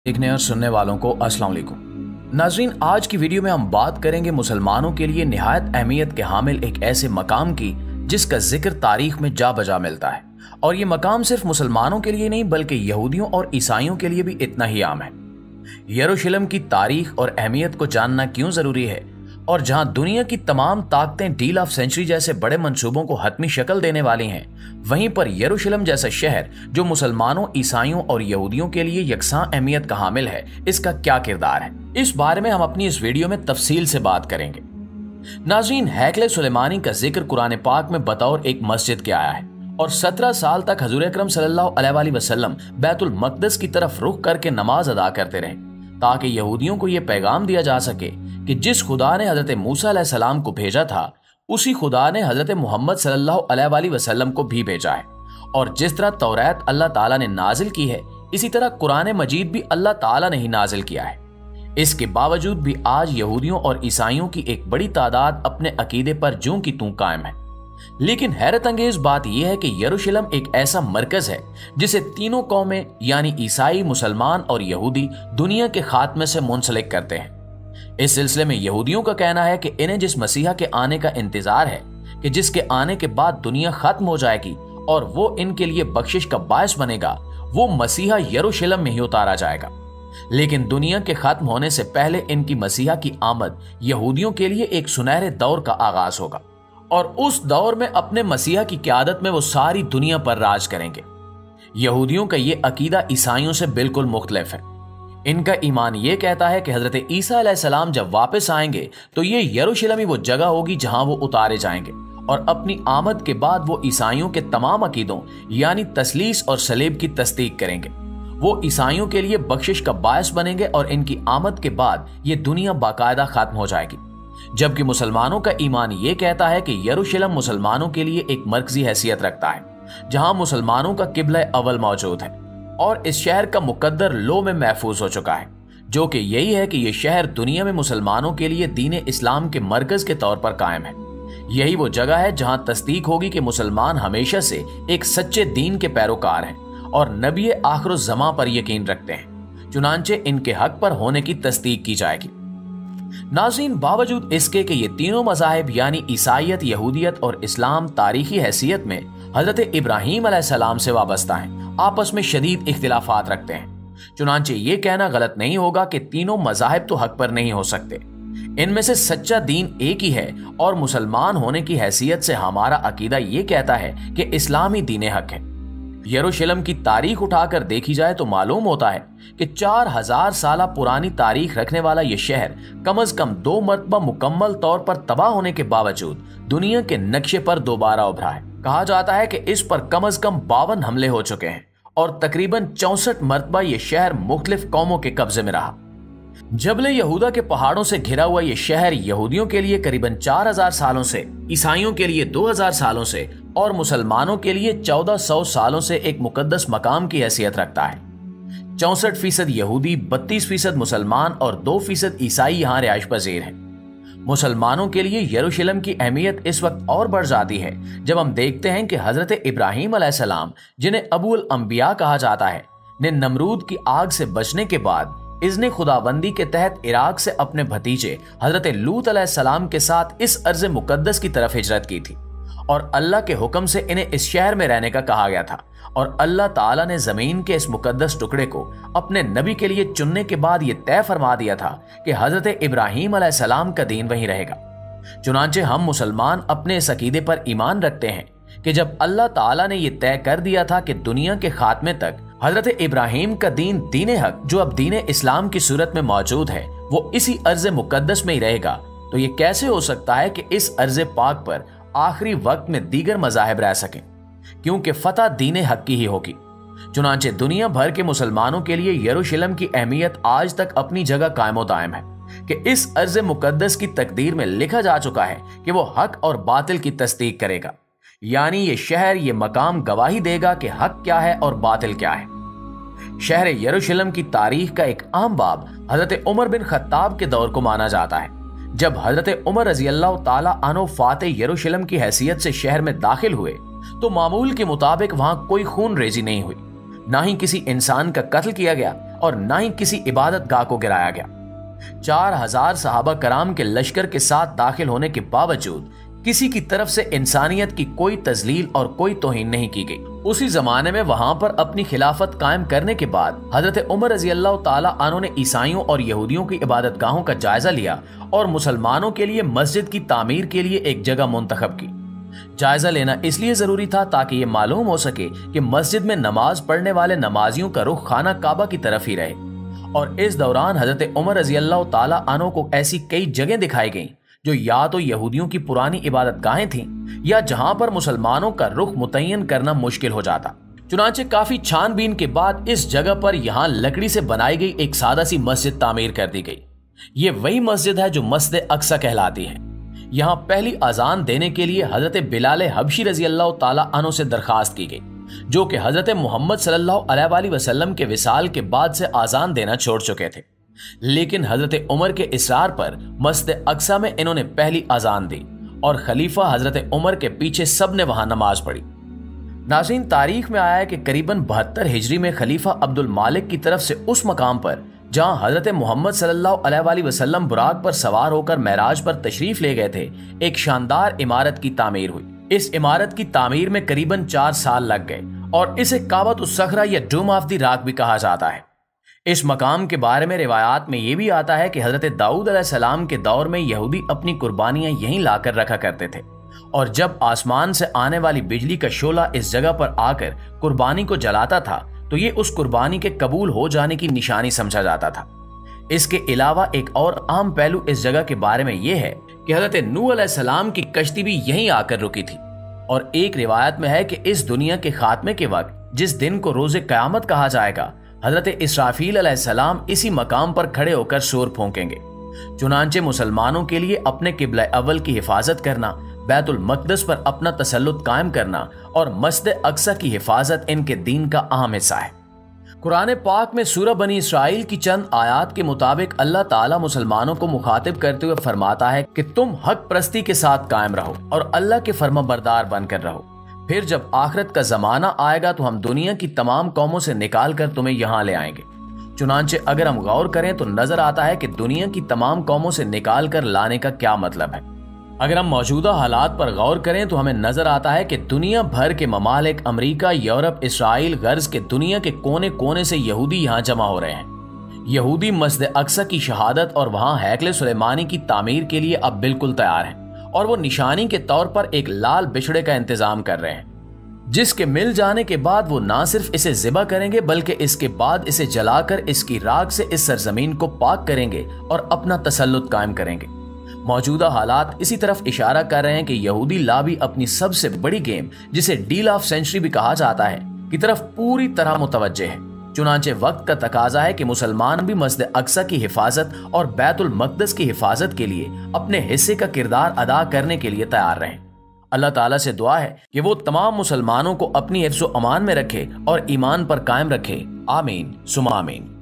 देखने और सुनने वालों को अस्सलाम वालेकुम। नाज़रीन, आज की वीडियो में हम बात करेंगे मुसलमानों के लिए निहायत अहमियत के हामिल एक ऐसे मकाम की जिसका जिक्र तारीख में जा बजा मिलता है। और ये मकाम सिर्फ मुसलमानों के लिए नहीं बल्कि यहूदियों और ईसाइयों के लिए भी इतना ही आम है। यरूशलेम की तारीख और अहमियत को जानना क्यों जरूरी है, और जहां दुनिया की तमाम ताकतें डील ऑफ सेंचुरी जैसे बड़े मंसूबों को हतमी शक्ल देने वाली हैं, वहीं पर यरूशलेम जैसा शहर जो मुसलमानों, ईसाइयों और यहूदियों के लिए यकसां अहमियत का हामिल है, इसका क्या किरदार है, इस बारे में हम अपनी इस वीडियो में तफसील से बात करेंगे। नाज़रीन, हैकले सुलेमानी का जिक्र कुरान पाक में बतौर एक मस्जिद के आया है और 17 साल तक हजूर अकरम सल्लल्लाहु अलैहि वसल्लम बैतुल मक़दस की तरफ रुख करके नमाज अदा करते रहे, ताकि यहूदियों को यह पैगाम दिया जा सके कि जिस खुदा ने हजरत मूसा अलैहिस्सलाम को भेजा था, उसी खुदा ने हजरत मोहम्मद सल्लल्लाहु अलैहि वसल्लम को भी भेजा है। और जिस तरह तौरात अल्लाह ताला ने नाजिल की है, इसी तरह कुरान मजीद भी अल्लाह ताला ने ही नाजिल किया है। इसके बावजूद भी आज यहूदियों और ईसाइयों की एक बड़ी तादाद अपने अकीदे पर ज्यों की त्यों कायम है। लेकिन हैरत अंगेज बात यह है कि यरूशलेम एक ऐसा मरकज है जिसे तीनों कौमें यानी ईसाई, मुसलमान और यहूदी दुनिया के खात्मे से मुंसलिक करते हैं। इस सिलसिले में यहूदियों का कहना है कि इन्हें जिस मसीहा के आने का इंतजार है, कि जिसके आने के बाद दुनिया खत्म हो जाएगी और वो इनके लिए बख्शिश का बायस बनेगा, वो मसीहा यरूशलेम में ही उतारा जाएगा। लेकिन दुनिया के खत्म होने से पहले इनकी मसीहा की आमद यहूदियों के लिए एक सुनहरे दौर का आगाज होगा, और उस दौर में अपने मसीहा की क़यादत में वो सारी दुनिया पर राज करेंगे। यहूदियों का ये अकीदा ईसाइयों से बिल्कुल मुख्तलिफ है। इनका ईमान ये कहता है कि हजरत ईसा अलैहिस्सलाम जब वापस आएंगे तो ये यरूशलेम ही वो जगह होगी जहां वो उतारे जाएंगे, और अपनी आमद के बाद वो ईसाइयों के तमाम अकीदों यानी तसलीस और सलीब की तस्दीक करेंगे। वो ईसाइयों के लिए बख्शिश का बायस बनेंगे और इनकी आमद के बाद ये दुनिया बाकायदा खत्म हो जाएगी। जबकि मुसलमानों का ईमान ये कहता है कि यरूशलेम मुसलमानों के लिए एक मरकजी हैसियत रखता है, जहां मुसलमानों का किबला अव्वल मौजूद है और इस शहर का मुकद्दर लो में महफूज हो चुका है, जो कि यही है कि यह शहर दुनिया में मुसलमानों के लिए दीन इस्लाम के मरकज के तौर पर कायम है। यही वो जगह है जहां तस्दीक होगी कि मुसलमान हमेशा से एक सच्चे दीन के पैरोकार हैं और नबी आखिरुज़्ज़मा पर यकीन रखते हैं, चुनांचे इनके हक पर होने की तस्दीक की जाएगी। नाज़रीन, बावजूद इसके कि ये तीनों मज़ाहिब यानी ईसाइयत, यहूदियत और इस्लाम तारीखी हैसियत में हजरत इब्राहीम अलैहिस्सलाम से वाबस्ता हैं, आपस में शदीद इख्तिलाफात रखते हैं। चुनांचे ये कहना गलत नहीं होगा कि तीनों मज़ाहिब तो हक पर नहीं हो सकते। इनमें से सच्चा दीन एक ही है, और मुसलमान होने की हैसियत से हमारा अकीदा ये कहता है कि इस्लामी दीन हक है। यरूशलेम की तारीख उठाकर देखी जाए तो मालूम होता है कि 4000 साल पुरानी तारीख रखने वाला यह शहर कम अज कम 2 मरतबा मुकम्मल तौर पर तबाह होने के बावजूद दुनिया के नक्शे पर दोबारा उभरा है। कहा जाता है कि इस पर कम अज कम 52 हमले हो चुके हैं और तकरीबन 64 मरतबा यह शहर मुख्तलिफ कौमों के कब्जे में रहा। जबले यहूदा के पहाड़ों से घिरा हुआ यह शहर यहूदियों के लिए करीबन 4000 सालों से, ईसाइयों के लिए 2000 सालों से और मुसलमानों के लिए 1400 सालों से एक मुकद्दस मकाम की हैसियत रखता है। 64% यहूदी, 32% मुसलमान और 2% ईसाई यहाँ रिहाइश पजीर हैं। मुसलमानों के लिए यरूशलेम की अहमियत इस वक्त और बढ़ जाती है जब हम देखते हैं कि हजरत इब्राहीम अलैहिस्सलाम, जिन्हें अबुल अंबिया कहा जाता है, ने नमरूद की आग से बचने के बाद इज़्ने खुदाबंदी के तहत इराक से अपने भतीजे हजरत लूत अलैहिस्सलाम के साथ इस अर्ज़ मुकद्दस की तरफ हिजरत की थी, और अल्लाह के हुक्म से इन्हें इस शहर में रहने का कहा गया था। और अल्लाह ताला ने जमीन के इस मुकद्दस टुकड़े को अपने नबी के लिए चुनने के बाद यह तय फरमा दिया था कि हजरत इब्राहीम अलैहिस्सलाम का दीन वहीं रहेगा। चुनांचे हम मुसलमान अपने इस अकीदे पर ईमान रखते हैं कि जब अल्लाह ताला ने यह तय कर दिया था कि दुनिया के खात्मे तक हजरत इब्राहीम का दीन, दीन हक, जो अब दीन इस्लाम की सूरत में मौजूद है, वो इसी अर्ज़ मुकद्दस में ही रहेगा, तो ये कैसे हो सकता है कि इस अर्ज़ पाक पर आखिरी वक्त में दीगर मज़ाहिब रह सकें, क्योंकि फतह दीन हक की ही होगी। चुनांचे दुनिया भर के मुसलमानों के लिए यरूशलेम की अहमियत आज तक अपनी जगह कायम दायम है कि इस अर्ज़ मुकद्दस की तकदीर में लिखा जा चुका है कि वो हक और बातिल की तस्दीक करेगा, यानी ये शहर, ये मकाम गवाही देगा कि हक क्या है और बातिल क्या है। शहर यरूशलेम की तारीख का एक अहम बाब हजरत उमर बिन खत्ताब के दौर को माना जाता है। जब हजरत उमर रजी अल्लाह ताला अन्हु फातिह यरूशलेम की हैसियत से शहर में दाखिल हुए तो मामूल के मुताबिक वहां कोई खून रेजी नहीं हुई, ना ही किसी इंसान का कत्ल किया गया और ना ही किसी इबादत गाह को गिराया गया। 4000 सहाबा कराम के लश्कर के साथ दाखिल होने के बावजूद किसी की तरफ से इंसानियत की कोई तजलील और कोई तौहीन नहीं की गई। उसी जमाने में वहां पर अपनी खिलाफत कायम करने के बाद हजरत उमर रजी अल्लाह ताला अन्हु ने ईसाइयों और यहूदियों की इबादत गाहों का जायजा लिया और मुसलमानों के लिए मस्जिद की तामीर के लिए एक जगह मुंतखब की। जायजा लेना इसलिए जरूरी था ताकि ये मालूम हो सके कि मस्जिद में नमाज पढ़ने वाले नमाजियों का रुख खाना काबा की तरफ ही रहे। और इस दौरान हजरत उमर रजी अल्लाह ताला अन्हु को ऐसी कई जगह दिखाई गईं जो या तो यहूदियों की पुरानी इबादत गाहें थीं या जहां पर मुसलमानों का रुख मुतय्यन करना मुश्किल हो जाता। चुनांचे काफी छानबीन के बाद इस जगह पर यहाँ लकड़ी से बनाई गई एक सादा सी मस्जिद तामीर कर दी गई। ये वही मस्जिद है जो मस्जिद अक्सा कहलाती है। यहाँ पहली अजान देने के लिए हजरत बिलाल हबशी रजी अल्लाह ताला अन्हु से दरखास्त की गई, जो कि हजरत मोहम्मद सल्लल्लाहु अलैहि वसल्लम के विसाल के बाद से आजान देना छोड़ चुके थे। लेकिन हजरत उमर के इसरार पर मस्जिद अक्सा में इन्होंने पहली अजान दी और खलीफा हजरत उमर के पीछे सबने वहां नमाज पढ़ी। नाज़रीन, तारीख में आया है कि करीबन 72 हिजरी में खलीफा अब्दुल मालिक की तरफ से उस मकाम पर जहां हजरत मोहम्मद सल्लल्लाहु अलैहि वसल्लम बुराक पर सवार होकर महराज पर तशरीफ ले गए थे, एक शानदार इमारत की तामीर हुई। इस इमारत की तामीर में करीबन 4 साल लग गए और इसे काबतुस सखरा या डोम ऑफ द रॉक भी कहा जाता है। इस मकाम के बारे में रिवायात में यह भी आता है कि हजरत दाऊद अलैहिस्सलाम के दौर में यहूदी अपनी कुर्बानियां यहीं लाकर रखा करते थे और जब आसमान से आने वाली बिजली का शोला इस जगह पर आकर कुर्बानी को जलाता था तो ये उस कुर्बानी के कबूल हो जाने की निशानी समझा जाता था। इसके अलावा एक और आम पहलू इस जगह के बारे में यह है कि हजरत नूह अलैहिस्सलाम की कश्ती भी यहीं आकर रुकी थी और एक रिवायत में है कि इस दुनिया के खात्मे के वक्त जिस दिन को रोजे क़यामत कहा जाएगा, हजरत इसराफील अलैहिस्सलाम इसी मकाम पर खड़े होकर शोर फूंकेंगे। चुनांचे मुसलमानों के लिए अपने किबला अव्वल की हिफाजत करना, बैतुल मक़दस पर अपना तसल्लुत कायम करना और मस्जिद अक्सा की हिफाजत इनके दीन का अहम हिस्सा है। कुरान पाक में सूरह बनी इसराइल की चंद आयात के मुताबिक अल्लाह ताला मुसलमानों को मुखातिब करते हुए फरमाता है कि तुम हक परस्ती के साथ कायम रहो और अल्लाह के फर्माबरदार बनकर रहो। फिर जब आखिरत का जमाना आएगा तो हम दुनिया की तमाम कौमों से निकाल कर तुम्हें यहाँ ले आएंगे। चुनांचे अगर हम गौर करें तो नजर आता है कि दुनिया की तमाम कौमों से निकाल कर लाने का क्या मतलब है। अगर हम मौजूदा हालात पर गौर करें तो हमें नजर आता है कि दुनिया भर के ममालिक, अमेरिका, यूरोप, इसराइल, गर्ज के दुनिया के कोने कोने से यहूदी यहाँ जमा हो रहे हैं। यहूदी मस्जिद अक्सा की शहादत और वहाँ हैकल सुलेमानी की तामीर के लिए अब बिल्कुल तैयार हैं और वो निशानी के तौर पर एक लाल बिछड़े का इंतजाम कर रहे हैं, जिसके मिल जाने के बाद वो ना सिर्फ इसे ज़िबा करेंगे बल्कि इसके बाद इसे जलाकर इसकी राख से इस सरजमीन को पाक करेंगे और अपना तसल्लुत कायम करेंगे। मौजूदा हालात इसी तरफ इशारा कर रहे हैं कि यहूदी लाबी अपनी सबसे बड़ी गेम, जिसे डील ऑफ सेंचुरी भी कहा जाता है, की तरफ पूरी तरह मुतवज्जे है। चुनांचे वक्त का तकाजा है कि मुसलमान भी मस्जिद अक्सा की हिफाजत और बैतुल मक़दस की हिफाजत के लिए अपने हिस्से का किरदार अदा करने के लिए तैयार रहें। अल्लाह ताला से दुआ है कि वो तमाम मुसलमानों को अपनी हिफ्ज़ व अमान में रखे और ईमान पर कायम रखे। आमीन सुमा आमीन।